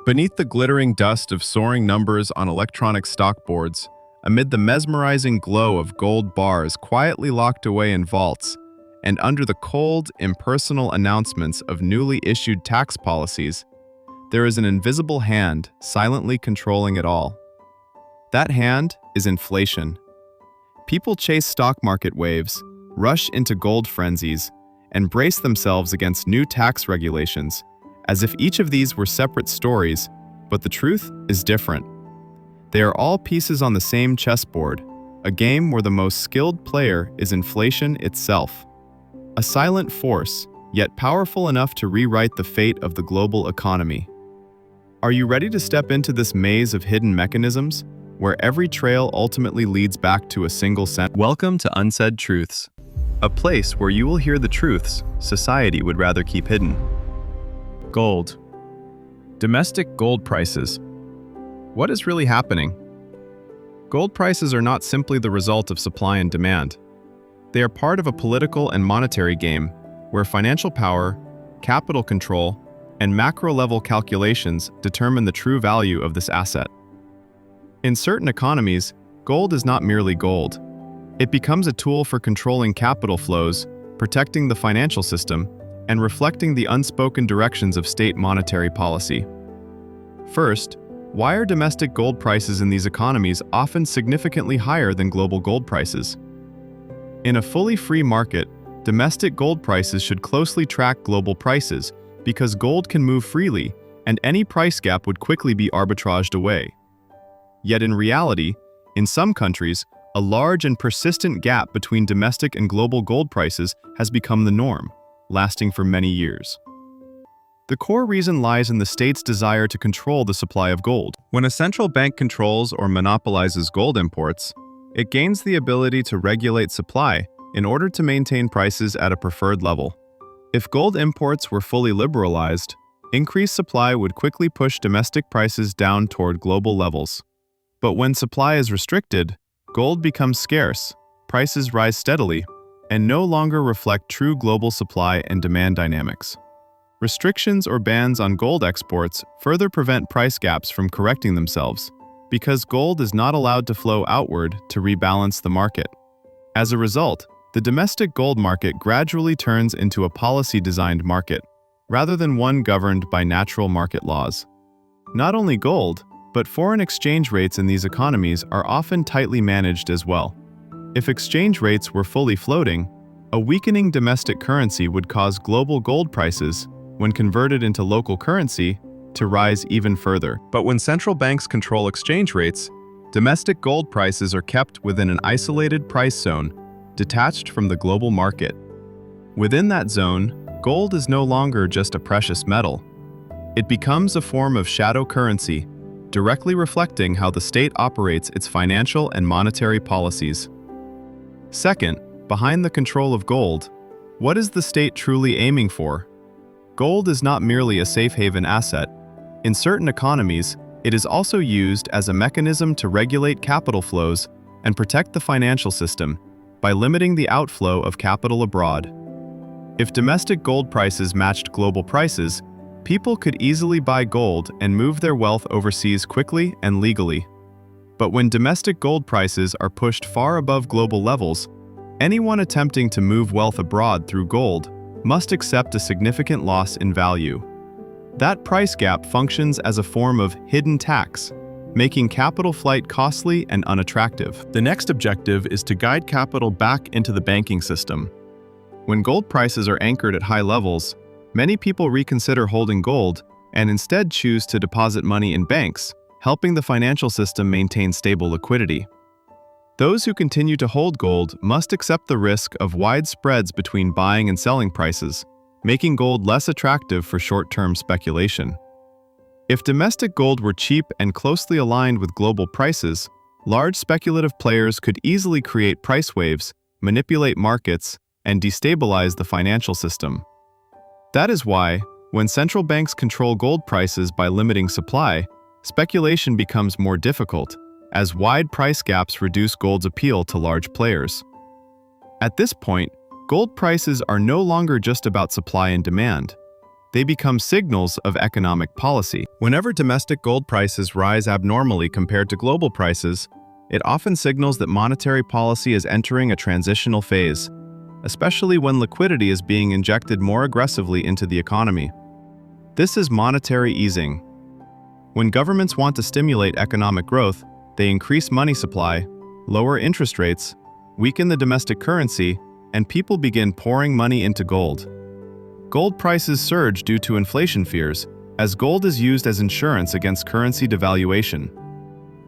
Beneath the glittering dust of soaring numbers on electronic stock boards, amid the mesmerizing glow of gold bars quietly locked away in vaults, and under the cold, impersonal announcements of newly issued tax policies, there is an invisible hand silently controlling it all. That hand is inflation. People chase stock market waves, rush into gold frenzies, and brace themselves against new tax regulations, as if each of these were separate stories, but the truth is different. They are all pieces on the same chessboard, a game where the most skilled player is inflation itself. A silent force, yet powerful enough to rewrite the fate of the global economy. Are you ready to step into this maze of hidden mechanisms, where every trail ultimately leads back to a single sentence? Welcome to Unsaid Truths, a place where you will hear the truths society would rather keep hidden. Gold. Domestic gold prices. What is really happening? Gold prices are not simply the result of supply and demand. They are part of a political and monetary game where financial power, capital control, and macro-level calculations determine the true value of this asset. In certain economies, gold is not merely gold. It becomes a tool for controlling capital flows, protecting the financial system, and reflecting the unspoken directions of state monetary policy. First, why are domestic gold prices in these economies often significantly higher than global gold prices? In a fully free market, domestic gold prices should closely track global prices because gold can move freely and any price gap would quickly be arbitraged away. Yet in reality, in some countries, a large and persistent gap between domestic and global gold prices has become the norm, lasting for many years. The core reason lies in the state's desire to control the supply of gold. When a central bank controls or monopolizes gold imports, it gains the ability to regulate supply in order to maintain prices at a preferred level. If gold imports were fully liberalized, increased supply would quickly push domestic prices down toward global levels. But when supply is restricted, gold becomes scarce, prices rise steadily, and no longer reflect true global supply and demand dynamics. Restrictions or bans on gold exports further prevent price gaps from correcting themselves, because gold is not allowed to flow outward to rebalance the market. As a result, the domestic gold market gradually turns into a policy-designed market, rather than one governed by natural market laws. Not only gold, but foreign exchange rates in these economies are often tightly managed as well. If exchange rates were fully floating, a weakening domestic currency would cause global gold prices, when converted into local currency, to rise even further. But when central banks control exchange rates, domestic gold prices are kept within an isolated price zone, detached from the global market. Within that zone, gold is no longer just a precious metal. It becomes a form of shadow currency, directly reflecting how the state operates its financial and monetary policies. Second, behind the control of gold, what is the state truly aiming for? Gold is not merely a safe haven asset. In certain economies, it is also used as a mechanism to regulate capital flows and protect the financial system by limiting the outflow of capital abroad. If domestic gold prices matched global prices, people could easily buy gold and move their wealth overseas quickly and legally. But when domestic gold prices are pushed far above global levels, anyone attempting to move wealth abroad through gold must accept a significant loss in value. That price gap functions as a form of hidden tax, making capital flight costly and unattractive. The next objective is to guide capital back into the banking system. When gold prices are anchored at high levels, many people reconsider holding gold and instead choose to deposit money in banks, helping the financial system maintain stable liquidity. Those who continue to hold gold must accept the risk of wide spreads between buying and selling prices, making gold less attractive for short-term speculation. If domestic gold were cheap and closely aligned with global prices, large speculative players could easily create price waves, manipulate markets, and destabilize the financial system. That is why, when central banks control gold prices by limiting supply, speculation becomes more difficult, as wide price gaps reduce gold's appeal to large players. At this point, gold prices are no longer just about supply and demand. They become signals of economic policy. Whenever domestic gold prices rise abnormally compared to global prices, it often signals that monetary policy is entering a transitional phase, especially when liquidity is being injected more aggressively into the economy. This is monetary easing. When governments want to stimulate economic growth, they increase money supply, lower interest rates, weaken the domestic currency, and people begin pouring money into gold. Gold prices surge due to inflation fears, as gold is used as insurance against currency devaluation.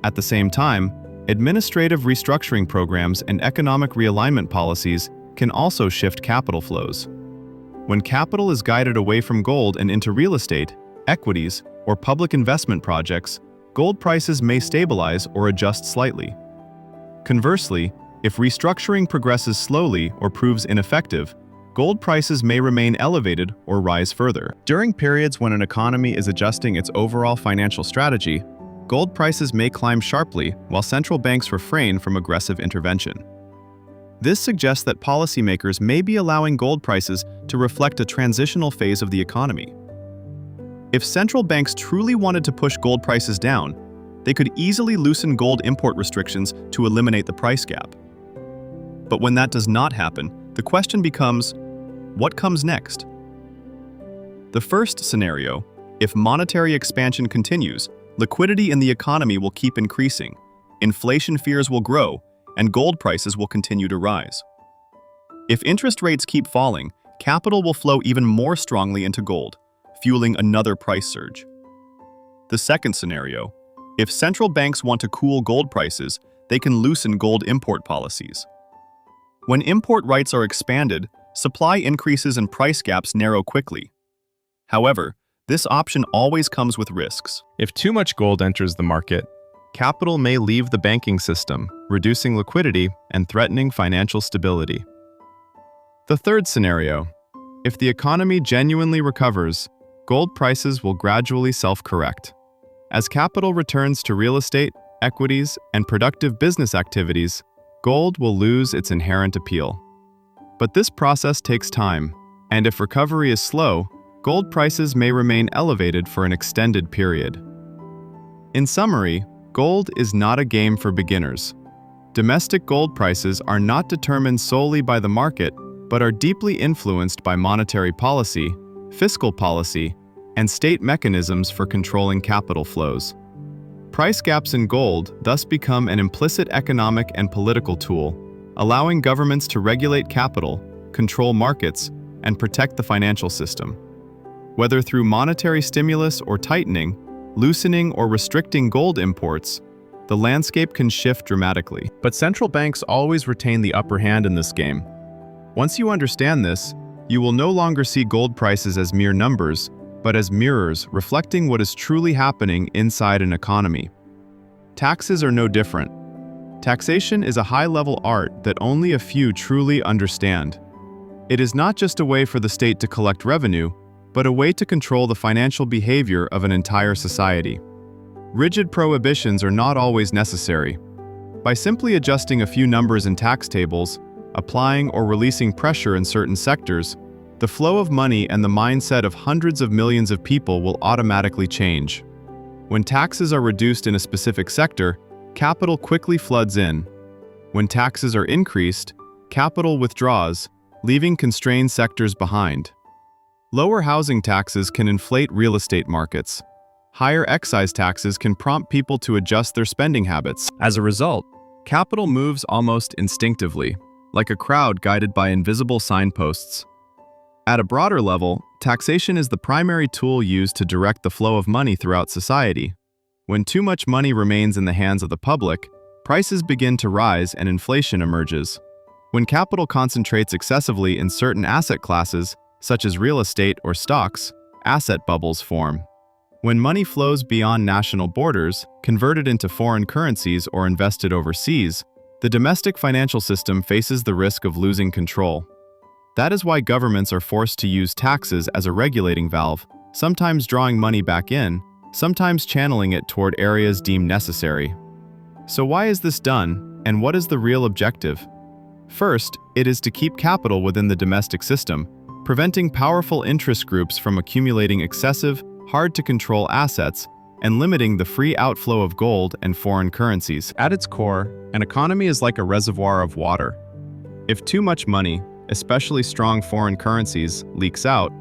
At the same time, administrative restructuring programs and economic realignment policies can also shift capital flows. When capital is guided away from gold and into real estate, equities, or public investment projects, gold prices may stabilize or adjust slightly. Conversely, if restructuring progresses slowly or proves ineffective, gold prices may remain elevated or rise further. During periods when an economy is adjusting its overall financial strategy, gold prices may climb sharply while central banks refrain from aggressive intervention. This suggests that policymakers may be allowing gold prices to reflect a transitional phase of the economy. If central banks truly wanted to push gold prices down, they could easily loosen gold import restrictions to eliminate the price gap. But when that does not happen, the question becomes, what comes next? The first scenario, if monetary expansion continues, liquidity in the economy will keep increasing, inflation fears will grow, and gold prices will continue to rise. If interest rates keep falling, capital will flow even more strongly into gold, fueling another price surge. The second scenario, if central banks want to cool gold prices, they can loosen gold import policies. When import rights are expanded, supply increases and price gaps narrow quickly. However, this option always comes with risks. If too much gold enters the market, capital may leave the banking system, reducing liquidity and threatening financial stability. The third scenario, if the economy genuinely recovers, gold prices will gradually self-correct. As capital returns to real estate, equities, and productive business activities, gold will lose its inherent appeal. But this process takes time, and if recovery is slow, gold prices may remain elevated for an extended period. In summary, gold is not a game for beginners. Domestic gold prices are not determined solely by the market, but are deeply influenced by monetary policy, fiscal policy, and state mechanisms for controlling capital flows. Price gaps in gold thus become an implicit economic and political tool, allowing governments to regulate capital, control markets, and protect the financial system. Whether through monetary stimulus or tightening, loosening or restricting gold imports, the landscape can shift dramatically. But central banks always retain the upper hand in this game. Once you understand this, you will no longer see gold prices as mere numbers, but as mirrors reflecting what is truly happening inside an economy. Taxes are no different. Taxation is a high-level art that only a few truly understand. It is not just a way for the state to collect revenue, but a way to control the financial behavior of an entire society. Rigid prohibitions are not always necessary. By simply adjusting a few numbers in tax tables, applying or releasing pressure in certain sectors, the flow of money and the mindset of hundreds of millions of people will automatically change. When taxes are reduced in a specific sector, capital quickly floods in. When taxes are increased, capital withdraws, leaving constrained sectors behind. Lower housing taxes can inflate real estate markets. Higher excise taxes can prompt people to adjust their spending habits. As a result, capital moves almost instinctively, like a crowd guided by invisible signposts. At a broader level, taxation is the primary tool used to direct the flow of money throughout society. When too much money remains in the hands of the public, prices begin to rise and inflation emerges. When capital concentrates excessively in certain asset classes, such as real estate or stocks, asset bubbles form. When money flows beyond national borders, converted into foreign currencies or invested overseas, the domestic financial system faces the risk of losing control. That is why governments are forced to use taxes as a regulating valve, sometimes drawing money back in, sometimes channeling it toward areas deemed necessary. So why is this done, and what is the real objective? First, it is to keep capital within the domestic system, preventing powerful interest groups from accumulating excessive, hard-to-control assets and limiting the free outflow of gold and foreign currencies. At its core, an economy is like a reservoir of water. If too much money, especially strong foreign currencies, leaks out,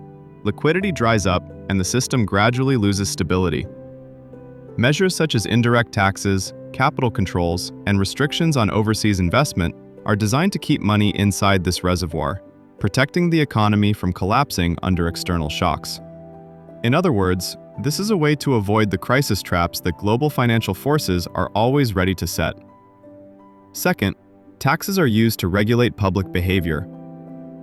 liquidity dries up and the system gradually loses stability. Measures such as indirect taxes, capital controls, and restrictions on overseas investment are designed to keep money inside this reservoir, protecting the economy from collapsing under external shocks. In other words, this is a way to avoid the crisis traps that global financial forces are always ready to set. Second, taxes are used to regulate public behavior.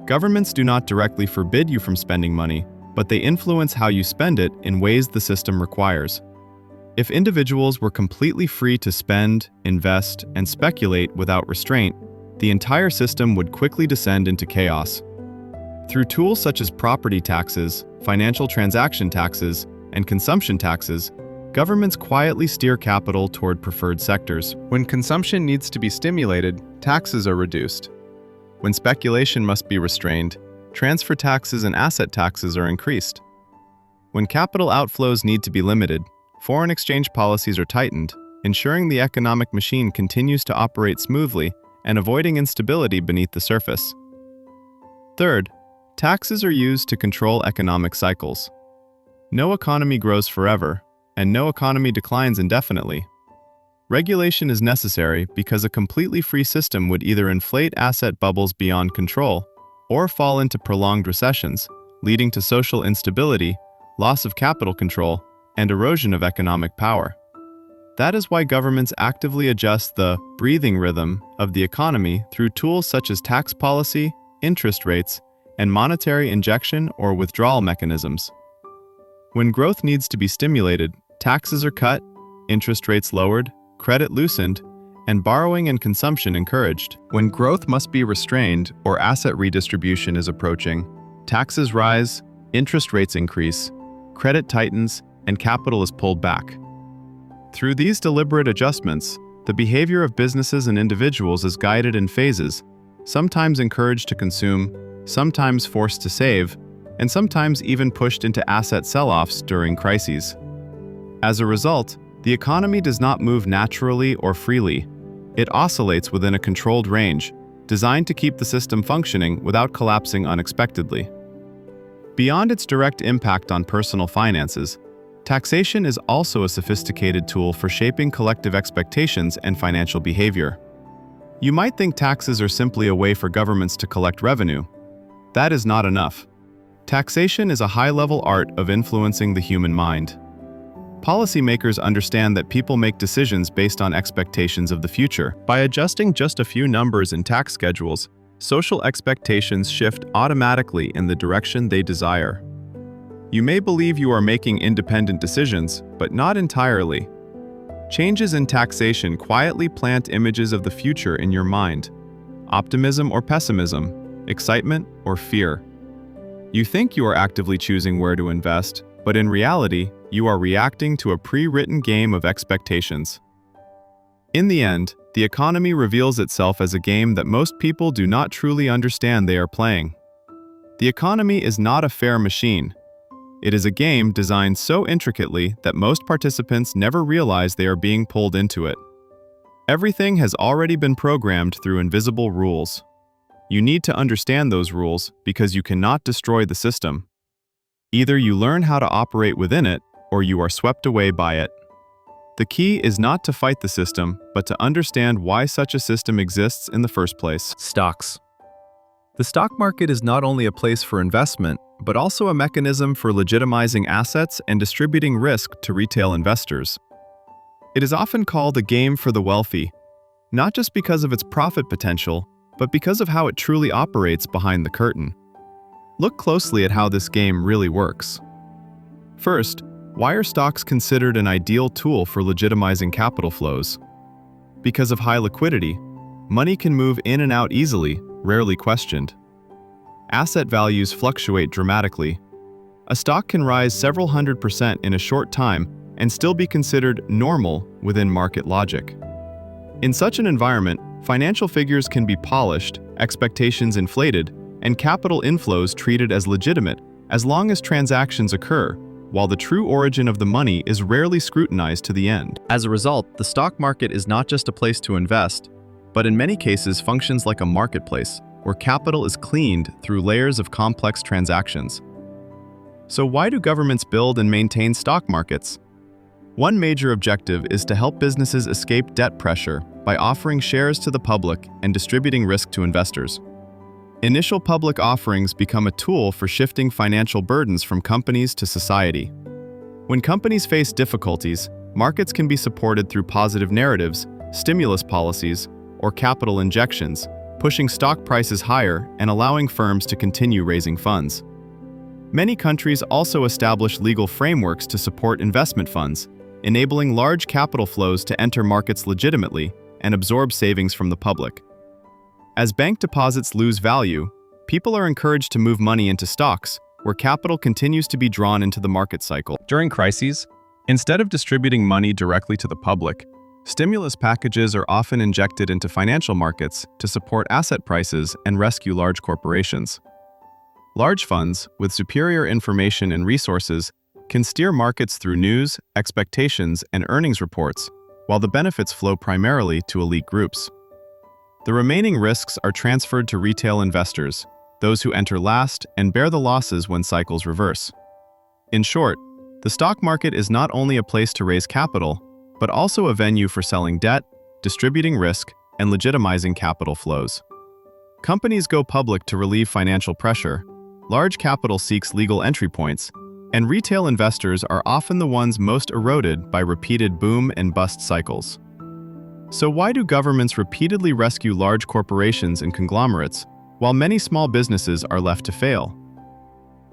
Governments do not directly forbid you from spending money, but they influence how you spend it in ways the system requires. If individuals were completely free to spend, invest, and speculate without restraint, the entire system would quickly descend into chaos. Through tools such as property taxes, financial transaction taxes, and consumption taxes, governments quietly steer capital toward preferred sectors. When consumption needs to be stimulated, taxes are reduced. When speculation must be restrained, transfer taxes and asset taxes are increased. When capital outflows need to be limited, foreign exchange policies are tightened, ensuring the economic machine continues to operate smoothly and avoiding instability beneath the surface. Third, taxes are used to control economic cycles. No economy grows forever, and no economy declines indefinitely. Regulation is necessary because a completely free system would either inflate asset bubbles beyond control or fall into prolonged recessions, leading to social instability, loss of capital control, and erosion of economic power. That is why governments actively adjust the breathing rhythm of the economy through tools such as tax policy, interest rates, and monetary injection or withdrawal mechanisms. When growth needs to be stimulated, taxes are cut, interest rates lowered, credit loosened, and borrowing and consumption encouraged. When growth must be restrained or asset redistribution is approaching, taxes rise, interest rates increase, credit tightens, and capital is pulled back. Through these deliberate adjustments, the behavior of businesses and individuals is guided in phases, sometimes encouraged to consume, sometimes forced to save, and sometimes even pushed into asset sell-offs during crises. As a result, the economy does not move naturally or freely. It oscillates within a controlled range, designed to keep the system functioning without collapsing unexpectedly. Beyond its direct impact on personal finances, taxation is also a sophisticated tool for shaping collective expectations and financial behavior. You might think taxes are simply a way for governments to collect revenue. That is not enough. Taxation is a high-level art of influencing the human mind. Policymakers understand that people make decisions based on expectations of the future. By adjusting just a few numbers in tax schedules, social expectations shift automatically in the direction they desire. You may believe you are making independent decisions, but not entirely. Changes in taxation quietly plant images of the future in your mind: optimism or pessimism, excitement or fear. You think you are actively choosing where to invest, but in reality, you are reacting to a pre-written game of expectations. In the end, the economy reveals itself as a game that most people do not truly understand they are playing. The economy is not a fair machine. It is a game designed so intricately that most participants never realize they are being pulled into it. Everything has already been programmed through invisible rules. You need to understand those rules because you cannot destroy the system. Either you learn how to operate within it, or you are swept away by it. The key is not to fight the system, but to understand why such a system exists in the first place. Stocks. The stock market is not only a place for investment, but also a mechanism for legitimizing assets and distributing risk to retail investors. It is often called a game for the wealthy, not just because of its profit potential, but because of how it truly operates behind the curtain. Look closely at how this game really works. First, why are stocks considered an ideal tool for legitimizing capital flows? Because of high liquidity, money can move in and out easily, rarely questioned. Asset values fluctuate dramatically. A stock can rise several 100% in a short time and still be considered normal within market logic. In such an environment, financial figures can be polished, expectations inflated, and capital inflows treated as legitimate as long as transactions occur, while the true origin of the money is rarely scrutinized to the end. As a result, the stock market is not just a place to invest, but in many cases functions like a marketplace, where capital is cleaned through layers of complex transactions. So why do governments build and maintain stock markets? One major objective is to help businesses escape debt pressure by offering shares to the public and distributing risk to investors. Initial public offerings become a tool for shifting financial burdens from companies to society. When companies face difficulties, markets can be supported through positive narratives, stimulus policies, or capital injections, pushing stock prices higher and allowing firms to continue raising funds. Many countries also establish legal frameworks to support investment funds, enabling large capital flows to enter markets legitimately and absorb savings from the public. As bank deposits lose value, people are encouraged to move money into stocks, where capital continues to be drawn into the market cycle. During crises, instead of distributing money directly to the public, stimulus packages are often injected into financial markets to support asset prices and rescue large corporations. Large funds, with superior information and resources, can steer markets through news, expectations, and earnings reports, while the benefits flow primarily to elite groups. The remaining risks are transferred to retail investors, those who enter last and bear the losses when cycles reverse. In short, the stock market is not only a place to raise capital, but also a venue for selling debt, distributing risk, and legitimizing capital flows. Companies go public to relieve financial pressure, large capital seeks legal entry points, and retail investors are often the ones most eroded by repeated boom and bust cycles. So why do governments repeatedly rescue large corporations and conglomerates, while many small businesses are left to fail?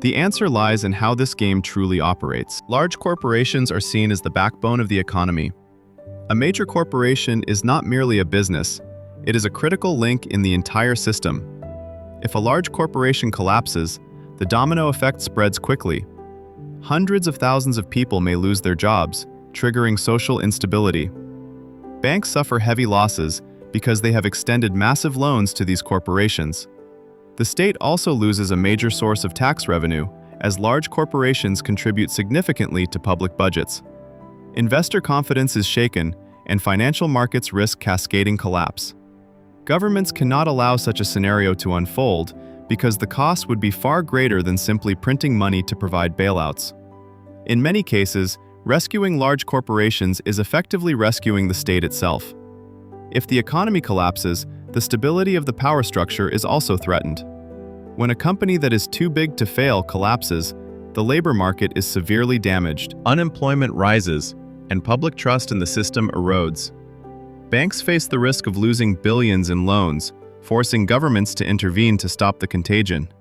The answer lies in how this game truly operates. Large corporations are seen as the backbone of the economy. A major corporation is not merely a business, it is a critical link in the entire system. If a large corporation collapses, the domino effect spreads quickly. Hundreds of thousands of people may lose their jobs, triggering social instability. Banks suffer heavy losses because they have extended massive loans to these corporations. The state also loses a major source of tax revenue, as large corporations contribute significantly to public budgets. Investor confidence is shaken, and financial markets risk cascading collapse. Governments cannot allow such a scenario to unfold because the cost would be far greater than simply printing money to provide bailouts. In many cases, rescuing large corporations is effectively rescuing the state itself. If the economy collapses, the stability of the power structure is also threatened. When a company that is too big to fail collapses, the labor market is severely damaged, unemployment rises, and public trust in the system erodes. Banks face the risk of losing billions in loans, forcing governments to intervene to stop the contagion.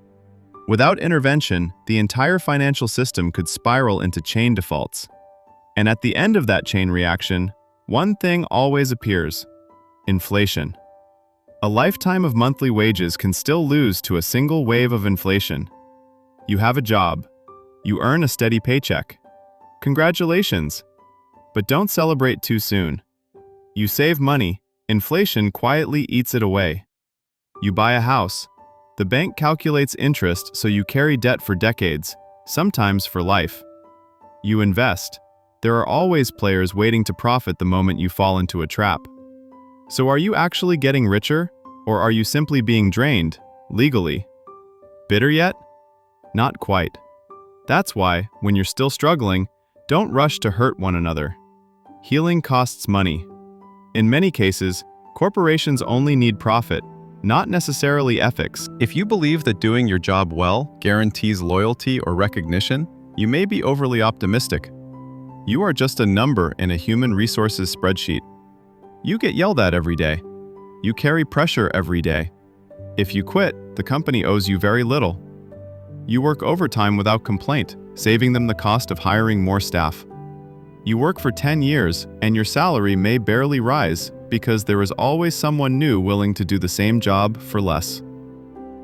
Without intervention, the entire financial system could spiral into chain defaults. And at the end of that chain reaction, one thing always appears: inflation. A lifetime of monthly wages can still lose to a single wave of inflation. You have a job. You earn a steady paycheck. Congratulations! But don't celebrate too soon. You save money, inflation quietly eats it away. You buy a house. The bank calculates interest so you carry debt for decades, sometimes for life. You invest. There are always players waiting to profit the moment you fall into a trap. So are you actually getting richer, or are you simply being drained, legally? Bitter yet? Not quite. That's why, when you're still struggling, don't rush to hurt one another. Healing costs money. In many cases, corporations only need profit, not necessarily ethics. If you believe that doing your job well guarantees loyalty or recognition, you may be overly optimistic. You are just a number in a human resources spreadsheet. You get yelled at every day. You carry pressure every day. If you quit, the company owes you very little. You work overtime without complaint, saving them the cost of hiring more staff. You work for 10 years, and your salary may barely rise because there is always someone new willing to do the same job for less.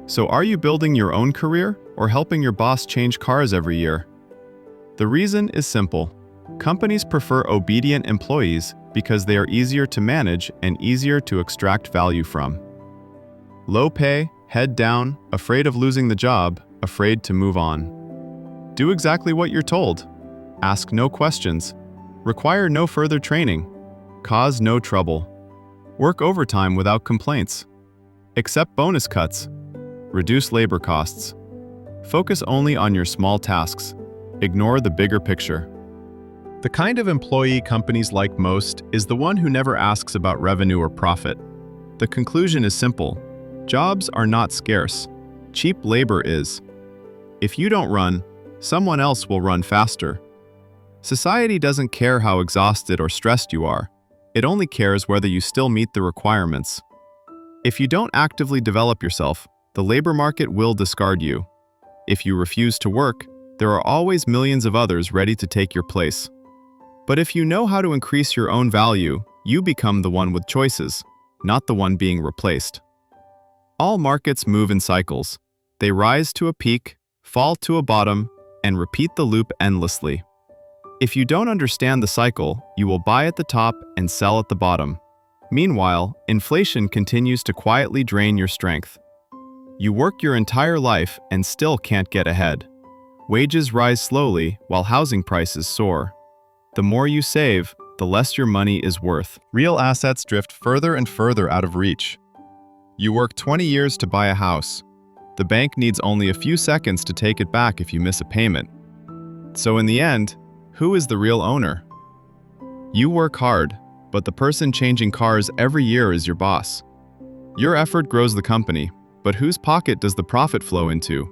So are you building your own career or helping your boss change cars every year? The reason is simple. Companies prefer obedient employees because they are easier to manage and easier to extract value from. Low pay, Head down, afraid of losing the job, afraid to move on. Do exactly what you're told. Ask no questions. Require no further training. Cause no trouble. Work overtime without complaints. Accept bonus cuts. Reduce labor costs. Focus only on your small tasks. Ignore the bigger picture. The kind of employee companies like most is the one who never asks about revenue or profit. The conclusion is simple. Jobs are not scarce. Cheap labor is. If you don't run, someone else will run faster. Society doesn't care how exhausted or stressed you are. It only cares whether you still meet the requirements. If you don't actively develop yourself, the labor market will discard you. If you refuse to work, there are always millions of others ready to take your place. But if you know how to increase your own value, you become the one with choices, not the one being replaced. All markets move in cycles. They rise to a peak, fall to a bottom, and repeat the loop endlessly. If you don't understand the cycle, you will buy at the top and sell at the bottom. Meanwhile, inflation continues to quietly drain your strength. You work your entire life and still can't get ahead. Wages rise slowly while housing prices soar. The more you save, the less your money is worth. Real assets drift further and further out of reach. You work 20 years to buy a house. The bank needs only a few seconds to take it back if you miss a payment. So in the end, who is the real owner? You work hard, but the person changing cars every year is your boss. Your effort grows the company, but whose pocket does the profit flow into?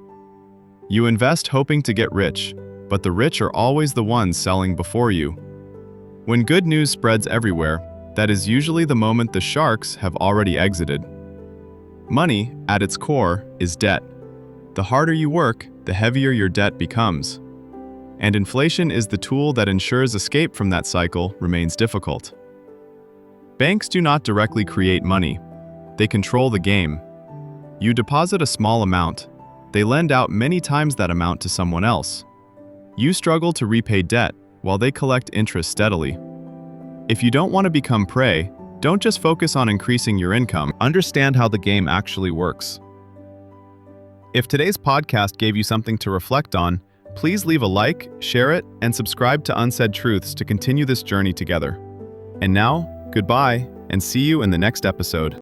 You invest hoping to get rich, but the rich are always the ones selling before you. When good news spreads everywhere, that is usually the moment the sharks have already exited. Money, at its core, is debt. The harder you work, the heavier your debt becomes. And inflation is the tool that ensures escape from that cycle remains difficult. Banks do not directly create money. They control the game. You deposit a small amount. They lend out many times that amount to someone else. You struggle to repay debt while they collect interest steadily. If you don't want to become prey, don't just focus on increasing your income. Understand how the game actually works. If today's podcast gave you something to reflect on, please leave a like, share it, and subscribe to Unsaid Truths to continue this journey together. And now, goodbye, and see you in the next episode.